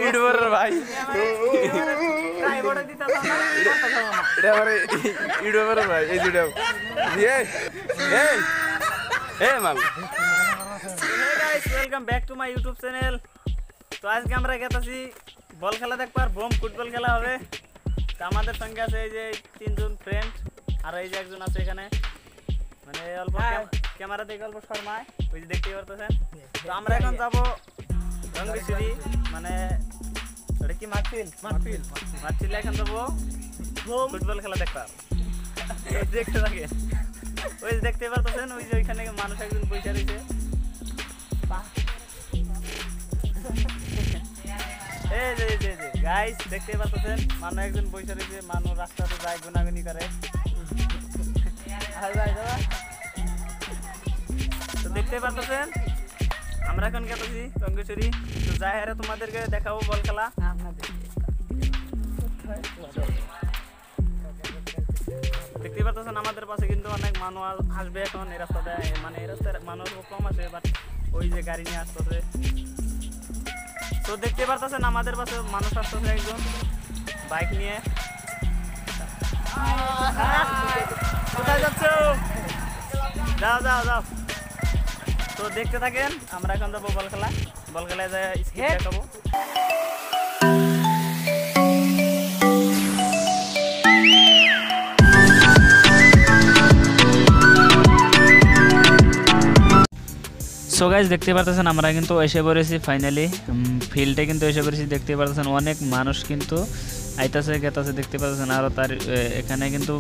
YouTuber ভাই YouTuber ভাই এই ভিডিও মাল welcome back to my YouTube channel. তো আজকে আমরা গেতাছি বল খেলা দেখবার, বোম ফুটবল খেলা হবে। তো আমাদের সঙ্গে আছে এই যে তিনজন ফ্রেন্ড, আর এই যে একজন আছে এখানে, মানে অল্প ক্যামেরা দেখে অল্প শর্মায়, ওই যে দেখতেই পারতেছেন। তো আমরা এখন যাবো রঙ্গেশ্বরী, মানে ওটা কি মাঠফিল এখন যাবো ফুটবল খেলা দেখবার। দেখতে থাকে ওই যে দেখতে পারতেছেন, ওই যে ওইখানে মানুষ একজন বসে রয়েছে। গাইস দেখতে পাচ্ছেন মানুষ একজন বসে রয়েছে, মানুষ রাস্তাতে যায় গুনাগুনি করে। তো দেখতে পাচ্ছেন আমরা এখন গেছি রঙ্গেশ্বরী। তো যাই হারে তোমাদেরকে দেখাবো বল খেলা। দেখতে পাচ্ছেন আমাদের পাশে কিন্তু অনেক মানুষ আসবে এখন এই রাস্তাতে, মানে এই রাস্তায় মানুষ কম আসে, বাট ওই যে গাড়ি নিয়ে আসতেছে। তো দেখতে পারতেছেন আমাদের পাশে মানুষ আসতেছে একজন বাইক নিয়ে। কোথায় যাচ্ছ? যাও যাও যাও। তো দেখতে থাকেন, আমরা এখন যাবো বল খেলায় যাই স্কিপ দেখাবো। সো গাইস দেখতে পারতেছেন আমরা কিন্তু এসে পড়েছি ফাইনালি ফিল্ডে, কিন্তু এসে পড়েছি। দেখতে পারতেছেন অনেক মানুষ কিন্তু আইতাছে গেতাছে, দেখতে পারতেছেন। আরও তার এখানে কিন্তু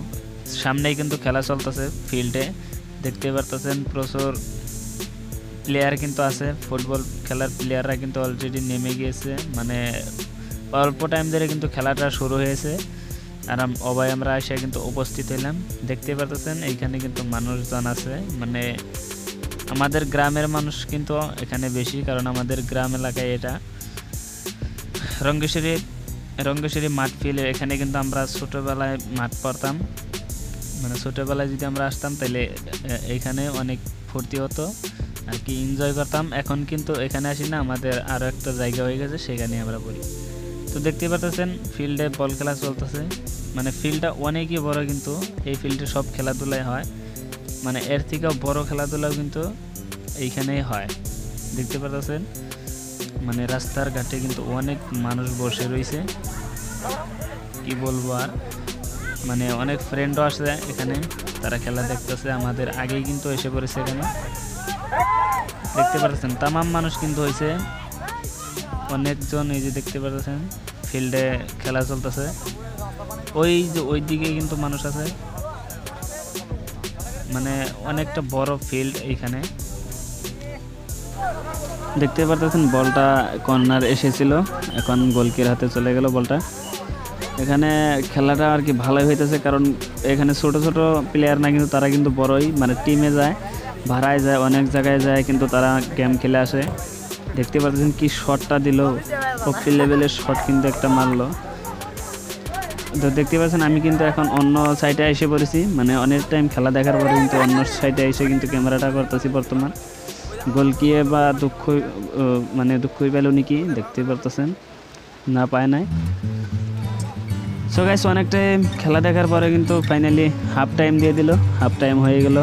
সামনেই কিন্তু খেলা চলতেছে ফিল্ডে, দেখতে পারতেছেন। প্রচুর প্লেয়ার কিন্তু আছে, ফুটবল খেলার প্লেয়াররা কিন্তু অলরেডি নেমে গিয়েছে, মানে অল্প টাইম ধরে কিন্তু খেলাটা শুরু হয়েছে। আর আমরা এসে কিন্তু উপস্থিত হইলাম। দেখতে পারতেছেন এইখানে কিন্তু মানুষজন আছে, মানে আমাদের গ্রামের মানুষ কিন্তু এখানে বেশি, কারণ আমাদের গ্রাম এলাকায় এটা রঙ্গেশ্বরী মাঠফিল। এখানে কিন্তু আমরা ছোটোবেলায় মাঠ পড়তাম, মানে ছোটোবেলায় যদি আমরা আসতাম তাহলে এখানে অনেক ফুর্তি হতো আর কি, এনজয় করতাম। এখন কিন্তু এখানে আসি না, আমাদের আরও একটা জায়গা হয়ে গেছে, সেখানে আমরা পড়ি। তো দেখতে পাচ্ছেন ফিল্ডে বল খেলা চলতেছে, মানে ফিল্ডটা অনেকই বড়, কিন্তু এই ফিল্ডে সব খেলাধুলাই হয়, মানে এর থেকেও বড় খেলাধুলাও কিন্তু এইখানেই হয়। দেখতে পাচ্ছেন মানে রাস্তার ঘাটে কিন্তু অনেক মানুষ বসে রয়েছে, কি বলবো আর, মানে অনেক ফ্রেন্ডও আসছে এখানে, তারা খেলা দেখতেছে। আমাদের আগেই কিন্তু এসে পড়েছে এখানে, দেখতে পাচ্ছেন তামাম মানুষ কিন্তু হয়েছে অনেকজন। এই যে দেখতে পাচ্ছেন ফিল্ডে খেলা চলতেছে, ওই যে ওই দিকে কিন্তু মানুষ আছে, মানে অনেকটা বড় ফিল্ড এইখানে। দেখতে পাচ্ছেন বলটা কর্নার এসেছিল, এখন গোলকির হাতে চলে গেল বলটা। এখানে খেলাটা আর কি ভালোই হইতেছে, কারণ এখানে ছোট ছোট প্লেয়ার না, কিন্তু তারা কিন্তু বড়ই, মানে টিমে যায়, ভাড়ায় যায়, অনেক জায়গায় যায়, কিন্তু তারা গেম খেলে আসে। দেখতে পাচ্ছেন কি শটটা দিল, টপি লেভেলের শট কিন্তু একটা মারলো। তো দেখতে পাচ্ছেন আমি কিন্তু এখন অন্য সাইডে এসে পড়েছি, মানে অনেক টাইম খেলা দেখার পরে কিন্তু অন্য সাইডে এসে কিন্তু ক্যামেরাটা করতেছি বর্তমান। গোলকিয়ে বা দুঃখই পেল নাকি দেখতে পারতেছেন, না পায় নাই। সো গাইস অনেক টাইম খেলা দেখার পরে কিন্তু ফাইনালি হাফ টাইম দিয়ে দিল, হাফ টাইম হয়ে গেল।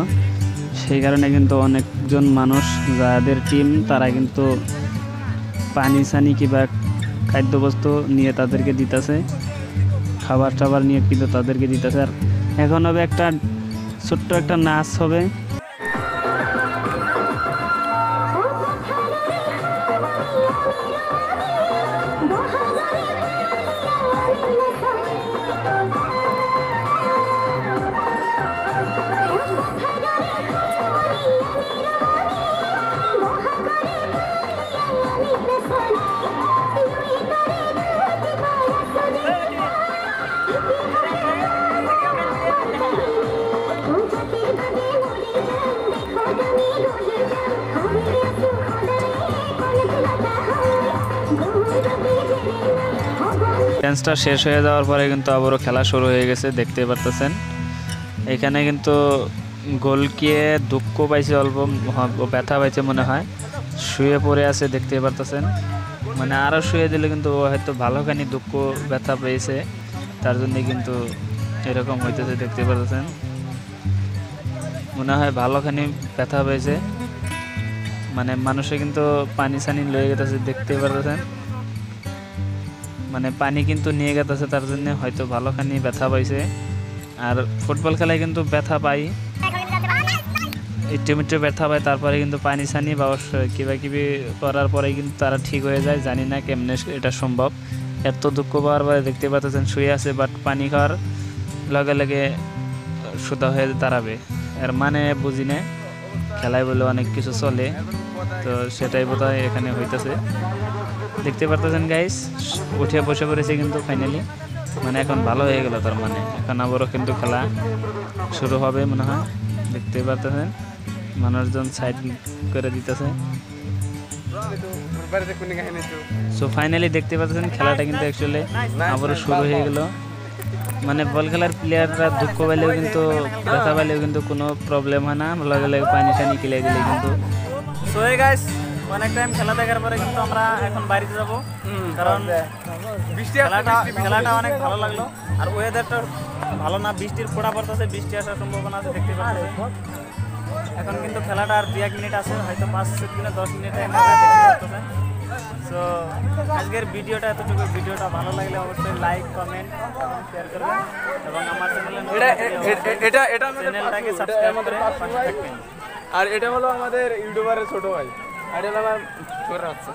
সেই কারণে কিন্তু অনেকজন মানুষ যাদের টিম, তারা কিন্তু পানি সানি কিংবা খাদ্যবস্তু নিয়ে তাদেরকে দিতেছে, খাবার টাবার নিয়ে কিন্তু তাদেরকে দিতেছে। আর এখন হবে একটা ছোট্ট একটা নাচ হবে। ড্যান্সটা শেষ হয়ে যাওয়ার পরে কিন্তু আবারও খেলা শুরু হয়ে গেছে, দেখতে পারতেছেন। এখানে কিন্তু গোলকে দুঃখ পাইছে, অল্প ব্যথা পাইছে মনে হয়, শুয়ে পড়ে আছে দেখতে পারতেছেন। মানে আরও শুয়ে দিলে কিন্তু ও হয়তো ভালোখানি দুঃখ ব্যথা পেয়েছে, তার জন্য কিন্তু এরকম হইতেছে দেখতে পারতেছেন। মনে হয় ভালোখানি ব্যথা পেয়েছে, মানে মানুষে কিন্তু পানি সানি লয়ে গেছে দেখতে পারতেছেন। মানে পানি কিন্তু নিয়ে গেছে, তার জন্য হয়তো ভালোখানি ব্যথা পাইছে। আর ফুটবল খেলায় কিন্তু ব্যথা পাই, একটু একটু ব্যথা পায়, তারপরে কিন্তু পানি সানি বা কিবা কিবি করার পরে কিন্তু তারা ঠিক হয়ে যায়। জানি না কেমনে এটা সম্ভব। এত দুঃখ পাওয়ার পরে দেখতে পাচ্ছেন শুয়ে আছে, বাট পানি খাওয়ার লগে লগে সুতা হয়ে দাঁড়াবে। এর মানে বুঝি না, খেলায় বলে অনেক কিছু চলে, তো সেটাই বোধহয় এখানে হইতেছে। দেখতে পারতেছেন গাইস, উঠে বসে পড়েছে কিন্তু ফাইনালি, মানে এখন ভালো হয়ে গেল। তার মানে এখন আবারও কিন্তু খেলা শুরু হবে মনে হয়। দেখতে পারতেছেন মানুষজন সাইড করে দিতেছে। সো ফাইনালি দেখতে পাচ্ছেন খেলাটা কিন্তু অ্যাকচুয়ালি আবারও শুরু হয়ে গেল। মানে বল খেলার প্লেয়াররা দুঃখ পাইলেও কিন্তু ব্যথা পাইলেও কিন্তু কোনো প্রবলেম হয় না, লগে লগে পানি টানি খেলে দিলে কিন্তু। সো হে গাইস, অনেক টাইম খেলা দেখার পরে কিন্তু আমরা এখন বাড়িতে যাব, কারণ খেলাটা অনেক ভালো লাগলো। আর ওয়েদারটা ভালো না, বৃষ্টির ফোঁটা পড়তেছে, বৃষ্টি আসার সম্ভাবনা আছে দেখতে পাচ্ছি। এখন কিন্তু খেলাটা আর 2-1 মিনিট আছে, হয়তো 5-10 মিনিটে সো আজকের ভিডিওটা এতটুকু। ভিডিওটা ভালো লাগলে অবশ্যই লাইক, কমেন্ট এবং শেয়ার করবেন, এবং আমার চ্যানেলটাকে সাবস্ক্রাইব করে পাশে থাকবেন। আর এটা হলো আমাদের ইউটিউবারের ছোট ভাই, আর এটা আমার ছোট বাচ্চা।